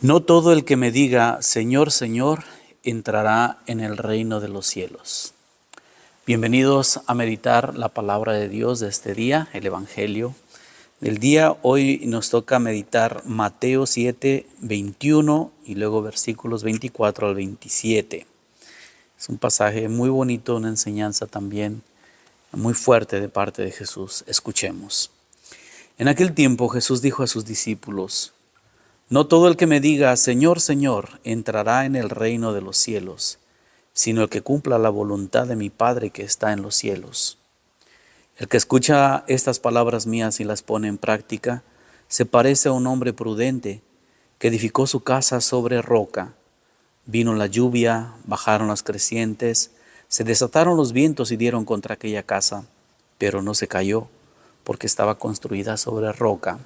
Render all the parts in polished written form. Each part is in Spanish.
No todo el que me diga, Señor, Señor, entrará en el reino de los cielos. Bienvenidos a meditar la palabra de Dios de este día, el Evangelio del día. Hoy nos toca meditar Mateo 7, 21 y luego versículos 24 al 27. Es un pasaje muy bonito, una enseñanza también muy fuerte de parte de Jesús. Escuchemos. En aquel tiempo Jesús dijo a sus discípulos: No todo el que me diga, Señor, Señor, entrará en el reino de los cielos, sino el que cumpla la voluntad de mi Padre que está en los cielos. El que escucha estas palabras mías y las pone en práctica, se parece a un hombre prudente que edificó su casa sobre roca. Vino la lluvia, bajaron las crecientes, se desataron los vientos y dieron contra aquella casa, pero no se cayó, porque estaba construida sobre roca.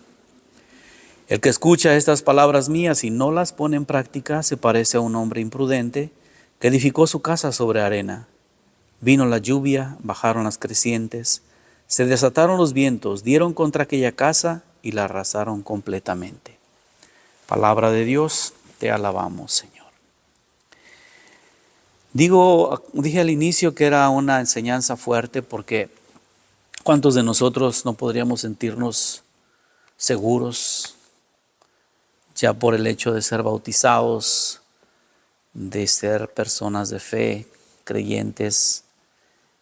El que escucha estas palabras mías y no las pone en práctica se parece a un hombre imprudente que edificó su casa sobre arena. Vino la lluvia, bajaron las crecientes, se desataron los vientos, dieron contra aquella casa y la arrasaron completamente. Palabra de Dios, te alabamos, Señor. Dije al inicio que era una enseñanza fuerte porque ¿cuántos de nosotros no podríamos sentirnos seguros ya por el hecho de ser bautizados, de ser personas de fe, creyentes,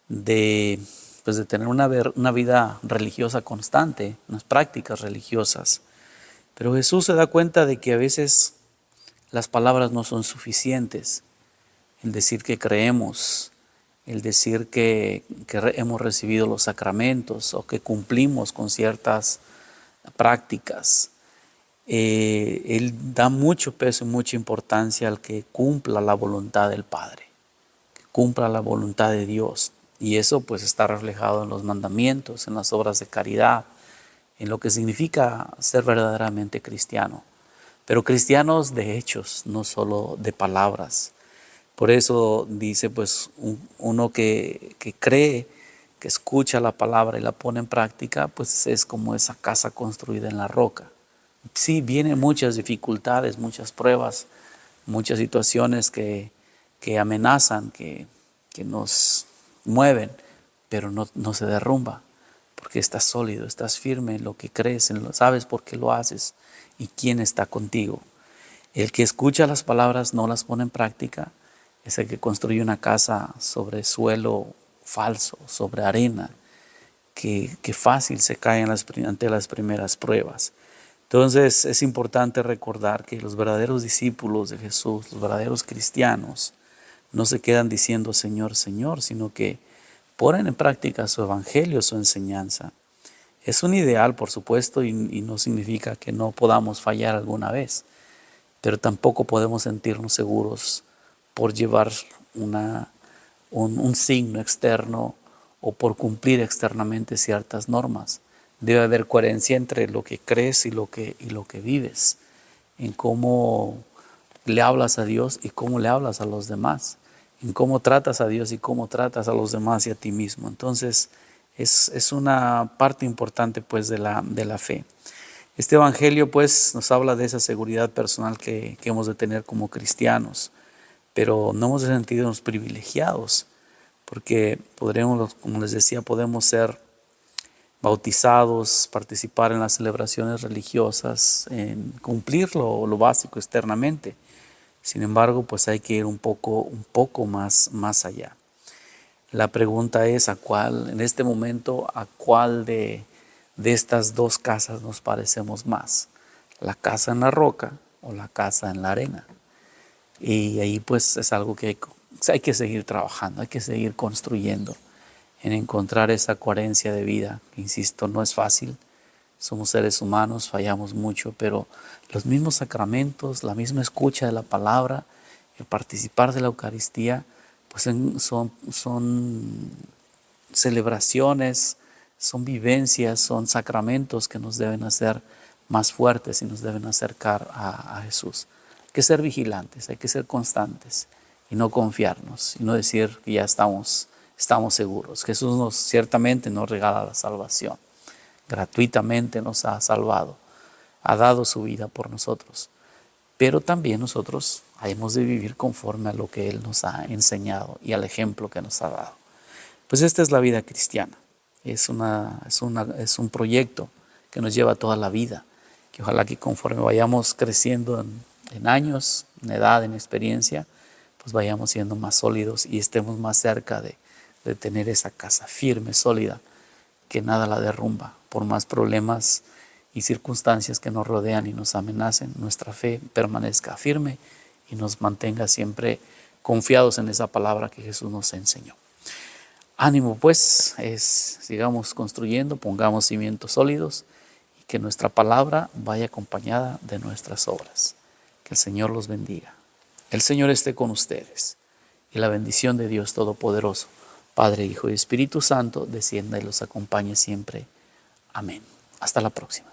de tener una vida religiosa constante, unas prácticas religiosas? Pero Jesús se da cuenta de que a veces las palabras no son suficientes. El decir que creemos, el decir que hemos recibido los sacramentos o que cumplimos con ciertas prácticas. Él da mucho peso y mucha importancia al que cumpla la voluntad del Padre, que cumpla la voluntad de Dios. Y eso pues está reflejado en los mandamientos, en las obras de caridad, en lo que significa ser verdaderamente cristiano. Pero cristianos de hechos, no solo de palabras. Por eso dice pues uno que cree, que escucha la palabra y la pone en práctica, pues es como esa casa construida en la roca. Sí, vienen muchas dificultades, muchas pruebas, muchas situaciones que amenazan, que nos mueven, pero no se derrumba, porque estás sólido, estás firme en lo que crees, sabes por qué lo haces y quién está contigo. El que escucha las palabras, no las pone en práctica, es el que construye una casa sobre suelo falso, sobre arena, que fácil se cae ante las primeras pruebas. Entonces es importante recordar que los verdaderos discípulos de Jesús, los verdaderos cristianos, no se quedan diciendo Señor, Señor, sino que ponen en práctica su evangelio, su enseñanza. Es un ideal, por supuesto, y no significa que no podamos fallar alguna vez, pero tampoco podemos sentirnos seguros por llevar un signo externo o por cumplir externamente ciertas normas. Debe haber coherencia entre lo que crees y lo que vives, en cómo le hablas a Dios y cómo le hablas a los demás, en cómo tratas a Dios y cómo tratas a los demás y a ti mismo. Entonces es una parte importante pues de la fe. Este evangelio pues nos habla de esa seguridad personal que hemos de tener como cristianos, pero no hemos de sentirnos privilegiados, porque podremos, como les decía, podemos ser bautizados, participar en las celebraciones religiosas, en cumplir lo básico externamente. Sin embargo, pues hay que ir un poco más allá. La pregunta es en este momento, ¿a cuál de estas dos casas nos parecemos más? ¿La casa en la roca o la casa en la arena? Y ahí pues es algo que hay que seguir trabajando, hay que seguir construyendo en encontrar esa coherencia de vida. Insisto, no es fácil, somos seres humanos, fallamos mucho, pero los mismos sacramentos, la misma escucha de la palabra, el participar de la Eucaristía, pues son celebraciones, son vivencias, son sacramentos que nos deben hacer más fuertes y nos deben acercar a Jesús. Hay que ser vigilantes, hay que ser constantes y no confiarnos y no decir que ya estamos seguros. Jesús ciertamente nos regala la salvación. Gratuitamente nos ha salvado. Ha dado su vida por nosotros. pero también nosotros hemos de vivir conforme a lo que Él nos ha enseñado y al ejemplo que nos ha dado. Pues esta es la vida cristiana. Es un proyecto que nos lleva toda la vida, que ojalá que conforme vayamos creciendo en años, en edad, en experiencia, pues vayamos siendo más sólidos y estemos más cerca de tener esa casa firme, sólida, que nada la derrumba. Por más problemas y circunstancias que nos rodean y nos amenacen, nuestra fe permanezca firme y nos mantenga siempre confiados en esa palabra que Jesús nos enseñó. Ánimo pues, sigamos construyendo, pongamos cimientos sólidos y que nuestra palabra vaya acompañada de nuestras obras. Que el Señor los bendiga. El Señor esté con ustedes y la bendición de Dios Todopoderoso, Padre, Hijo y Espíritu Santo, descienda y los acompañe siempre. Amén. Hasta la próxima.